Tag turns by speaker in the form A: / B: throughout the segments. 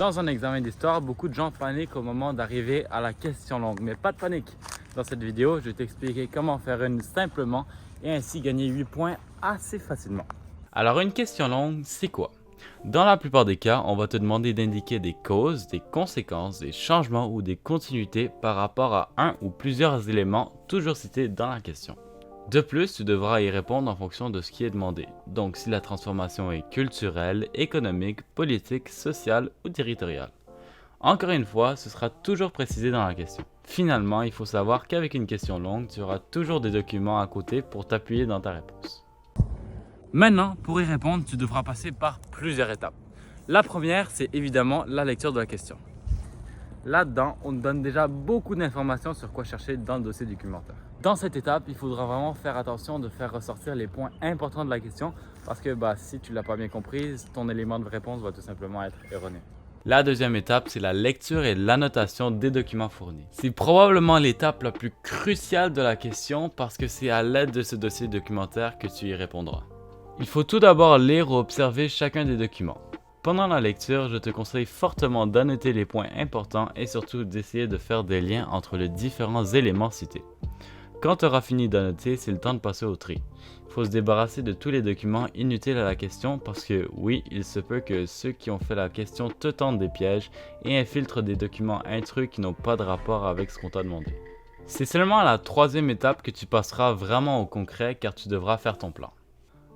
A: Dans un examen d'histoire, beaucoup de gens paniquent au moment d'arriver à la question longue, mais pas de panique. Dans cette vidéo, je vais t'expliquer comment faire une simplement et ainsi gagner 8 points assez facilement. Alors une question longue, c'est quoi? Dans la plupart des cas, on va te demander d'indiquer des causes, des conséquences, des changements ou des continuités par rapport à un ou plusieurs éléments toujours cités dans la question. De plus, tu devras y répondre en fonction de ce qui est demandé. Donc si la transformation est culturelle, économique, politique, sociale ou territoriale. Encore une fois, ce sera toujours précisé dans la question. Finalement, il faut savoir qu'avec une question longue, tu auras toujours des documents à côté pour t'appuyer dans ta réponse. Maintenant, pour y répondre, tu devras passer par plusieurs étapes. La première, c'est évidemment la lecture de la question. Là-dedans, on te donne déjà beaucoup d'informations sur quoi chercher dans le dossier documentaire. Dans cette étape, il faudra vraiment faire attention de faire ressortir les points importants de la question parce que si tu ne l'as pas bien comprise, ton élément de réponse va tout simplement être erroné. La deuxième étape, c'est la lecture et l'annotation des documents fournis. C'est probablement l'étape la plus cruciale de la question parce que c'est à l'aide de ce dossier documentaire que tu y répondras. Il faut tout d'abord lire ou observer chacun des documents. Pendant la lecture, je te conseille fortement d'annoter les points importants et surtout d'essayer de faire des liens entre les différents éléments cités. Quand tu auras fini d'annoter, c'est le temps de passer au tri. Il faut se débarrasser de tous les documents inutiles à la question parce que oui, il se peut que ceux qui ont fait la question te tendent des pièges et infiltrent des documents intrus qui n'ont pas de rapport avec ce qu'on t'a demandé. C'est seulement à la troisième étape que tu passeras vraiment au concret car tu devras faire ton plan.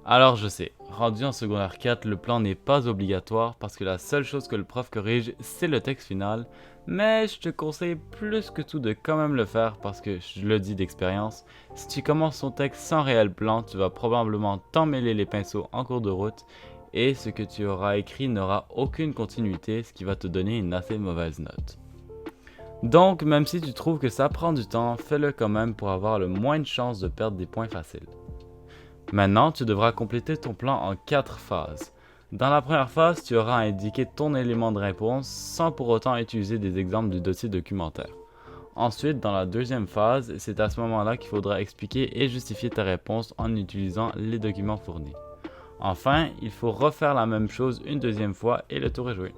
A: Alors je sais, rendu en secondaire 4, le plan n'est pas obligatoire parce que la seule chose que le prof corrige, c'est le texte final, mais je te conseille plus que tout de quand même le faire parce que, je le dis d'expérience, si tu commences ton texte sans réel plan, tu vas probablement t'emmêler les pinceaux en cours de route et ce que tu auras écrit n'aura aucune continuité, ce qui va te donner une assez mauvaise note. Donc, même si tu trouves que ça prend du temps, fais-le quand même pour avoir le moins de chances de perdre des points faciles. Maintenant, tu devras compléter ton plan en 4 phases. Dans la première phase, tu auras à indiquer ton élément de réponse sans pour autant utiliser des exemples du dossier documentaire. Ensuite, dans la deuxième phase, c'est à ce moment-là qu'il faudra expliquer et justifier ta réponse en utilisant les documents fournis. Enfin, il faut refaire la même chose une deuxième fois et le tour est joué.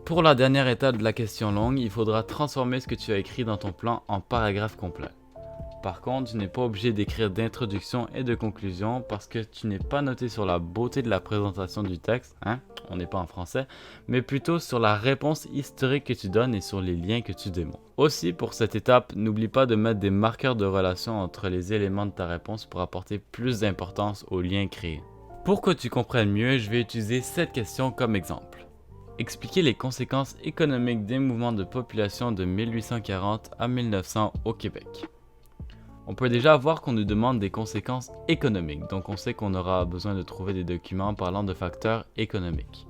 A: Pour la dernière étape de la question longue, il faudra transformer ce que tu as écrit dans ton plan en paragraphe complet. Par contre, tu n'es pas obligé d'écrire d'introduction et de conclusion parce que tu n'es pas noté sur la beauté de la présentation du texte, on n'est pas en français, mais plutôt sur la réponse historique que tu donnes et sur les liens que tu démontres. Aussi, pour cette étape, n'oublie pas de mettre des marqueurs de relation entre les éléments de ta réponse pour apporter plus d'importance aux liens créés. Pour que tu comprennes mieux, je vais utiliser cette question comme exemple. Expliquer les conséquences économiques des mouvements de population de 1840 à 1900 au Québec. On peut déjà voir qu'on nous demande des conséquences économiques, donc on sait qu'on aura besoin de trouver des documents parlant de facteurs économiques.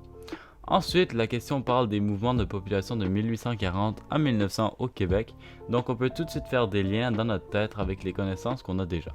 A: Ensuite, la question parle des mouvements de population de 1840 à 1900 au Québec, donc on peut tout de suite faire des liens dans notre tête avec les connaissances qu'on a déjà.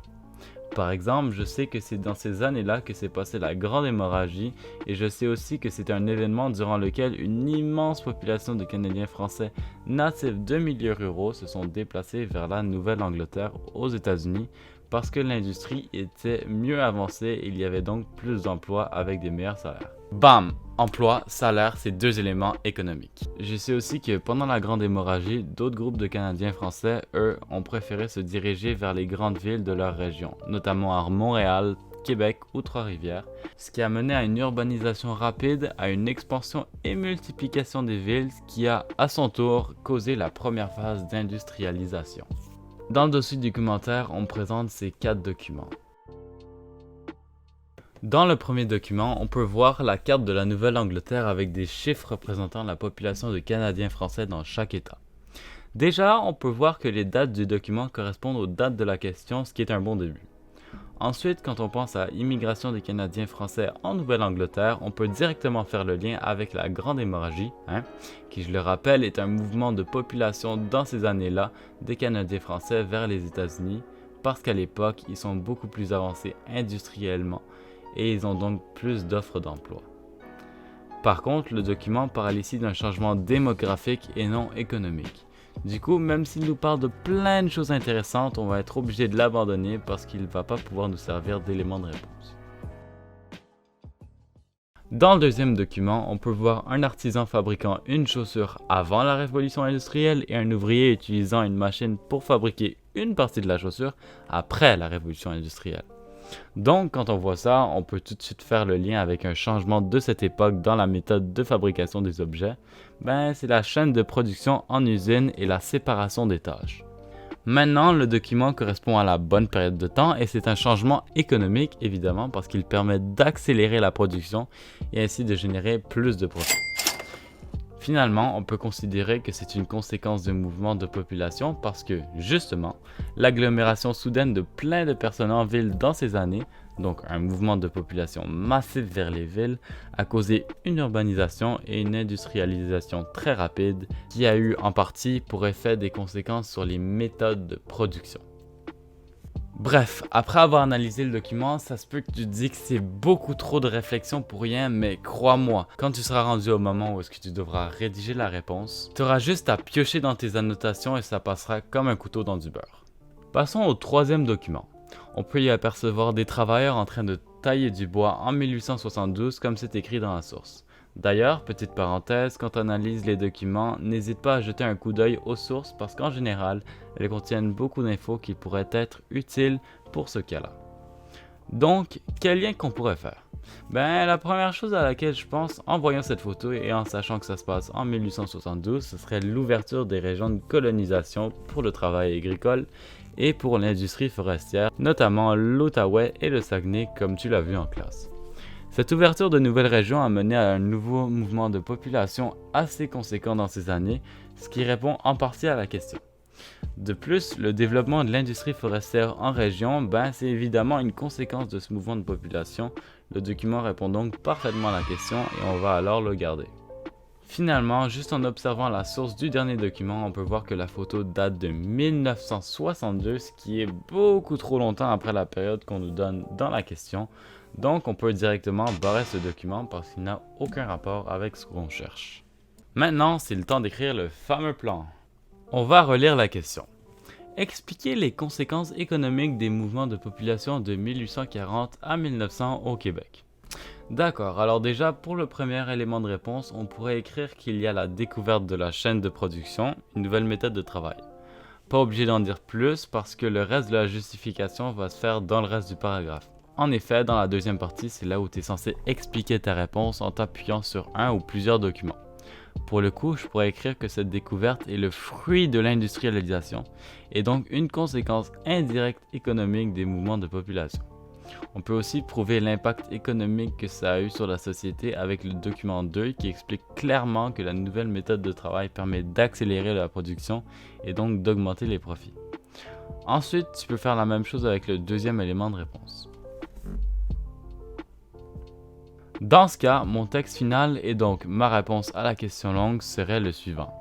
A: Par exemple, je sais que c'est dans ces années-là que s'est passée la Grande Hémorragie et je sais aussi que c'est un événement durant lequel une immense population de Canadiens français natifs de milieux ruraux se sont déplacés vers la Nouvelle-Angleterre aux États-Unis parce que l'industrie était mieux avancée et il y avait donc plus d'emplois avec des meilleurs salaires. Bam! Emploi, salaire, c'est deux éléments économiques. Je sais aussi que pendant la Grande Hémorragie, d'autres groupes de Canadiens français, eux, ont préféré se diriger vers les grandes villes de leur région, notamment à Montréal, Québec ou Trois-Rivières, ce qui a mené à une urbanisation rapide, à une expansion et multiplication des villes, ce qui a, à son tour, causé la première phase d'industrialisation. Dans le dossier documentaire, on présente ces 4 documents. Dans le premier document, on peut voir la carte de la Nouvelle-Angleterre avec des chiffres représentant la population de Canadiens français dans chaque État. Déjà, on peut voir que les dates du document correspondent aux dates de la question, ce qui est un bon début. Ensuite, quand on pense à l'immigration des Canadiens français en Nouvelle-Angleterre, on peut directement faire le lien avec la Grande Hémorragie, qui, je le rappelle, est un mouvement de population dans ces années-là des Canadiens français vers les États-Unis, parce qu'à l'époque, ils sont beaucoup plus avancés industriellement et ils ont donc plus d'offres d'emploi. Par contre, le document parle ici d'un changement démographique et non économique. Du coup, même s'il nous parle de plein de choses intéressantes, on va être obligé de l'abandonner parce qu'il ne va pas pouvoir nous servir d'élément de réponse. Dans le deuxième document, on peut voir un artisan fabriquant une chaussure avant la révolution industrielle et un ouvrier utilisant une machine pour fabriquer une partie de la chaussure après la révolution industrielle. Donc, quand on voit ça, on peut tout de suite faire le lien avec un changement de cette époque dans la méthode de fabrication des objets. C'est la chaîne de production en usine et la séparation des tâches. Maintenant, le document correspond à la bonne période de temps et c'est un changement économique évidemment parce qu'il permet d'accélérer la production et ainsi de générer plus de profit. Finalement, on peut considérer que c'est une conséquence de mouvement de population parce que, justement, l'agglomération soudaine de plein de personnes en ville dans ces années, donc un mouvement de population massif vers les villes, a causé une urbanisation et une industrialisation très rapide qui a eu en partie pour effet des conséquences sur les méthodes de production. Bref, après avoir analysé le document, ça se peut que tu te dis que c'est beaucoup trop de réflexion pour rien, mais crois-moi, quand tu seras rendu au moment où est-ce que tu devras rédiger la réponse, tu auras juste à piocher dans tes annotations et ça passera comme un couteau dans du beurre. Passons au troisième document. On peut y apercevoir des travailleurs en train de tailler du bois en 1872 comme c'est écrit dans la source. D'ailleurs, petite parenthèse, quand on analyse les documents, n'hésite pas à jeter un coup d'œil aux sources parce qu'en général, elles contiennent beaucoup d'infos qui pourraient être utiles pour ce cas-là. Donc, quel lien qu'on pourrait faire? La première chose à laquelle je pense en voyant cette photo et en sachant que ça se passe en 1872, ce serait l'ouverture des régions de colonisation pour le travail agricole et pour l'industrie forestière, notamment l'Outaouais et le Saguenay comme tu l'as vu en classe. Cette ouverture de nouvelles régions a mené à un nouveau mouvement de population assez conséquent dans ces années, ce qui répond en partie à la question. De plus, le développement de l'industrie forestière en région, c'est évidemment une conséquence de ce mouvement de population. Le document répond donc parfaitement à la question et on va alors le garder. Finalement, juste en observant la source du dernier document, on peut voir que la photo date de 1962, ce qui est beaucoup trop longtemps après la période qu'on nous donne dans la question. Donc, on peut directement barrer ce document parce qu'il n'a aucun rapport avec ce qu'on cherche. Maintenant, c'est le temps d'écrire le fameux plan. On va relire la question. Expliquez les conséquences économiques des mouvements de population de 1840 à 1900 au Québec. D'accord, alors déjà pour le premier élément de réponse, on pourrait écrire qu'il y a la découverte de la chaîne de production, une nouvelle méthode de travail. Pas obligé d'en dire plus parce que le reste de la justification va se faire dans le reste du paragraphe. En effet, dans la deuxième partie, c'est là où tu es censé expliquer ta réponse en t'appuyant sur un ou plusieurs documents. Pour le coup, je pourrais écrire que cette découverte est le fruit de l'industrialisation et donc une conséquence indirecte économique des mouvements de population. On peut aussi prouver l'impact économique que ça a eu sur la société avec le document 2 qui explique clairement que la nouvelle méthode de travail permet d'accélérer la production et donc d'augmenter les profits. Ensuite, tu peux faire la même chose avec le deuxième élément de réponse. Dans ce cas, mon texte final et donc ma réponse à la question longue serait le suivant.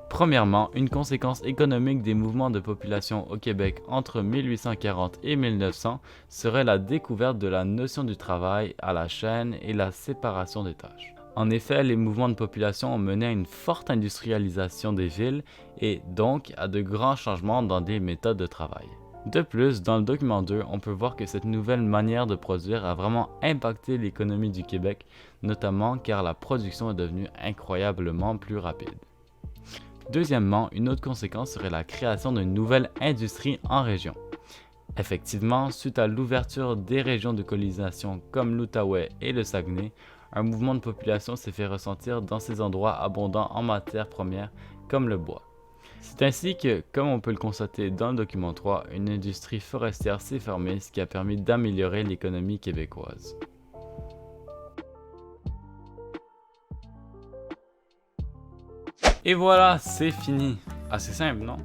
A: Premièrement, une conséquence économique des mouvements de population au Québec entre 1840 et 1900 serait la découverte de la notion du travail à la chaîne et la séparation des tâches. En effet, les mouvements de population ont mené à une forte industrialisation des villes et donc à de grands changements dans des méthodes de travail. De plus, dans le document 2, on peut voir que cette nouvelle manière de produire a vraiment impacté l'économie du Québec, notamment car la production est devenue incroyablement plus rapide. Deuxièmement, une autre conséquence serait la création d'une nouvelle industrie en région. Effectivement, suite à l'ouverture des régions de colonisation comme l'Outaouais et le Saguenay, un mouvement de population s'est fait ressentir dans ces endroits abondants en matières premières comme le bois. C'est ainsi que, comme on peut le constater dans le document 3, une industrie forestière s'est formée, ce qui a permis d'améliorer l'économie québécoise. Et voilà, c'est fini. Assez simple, non?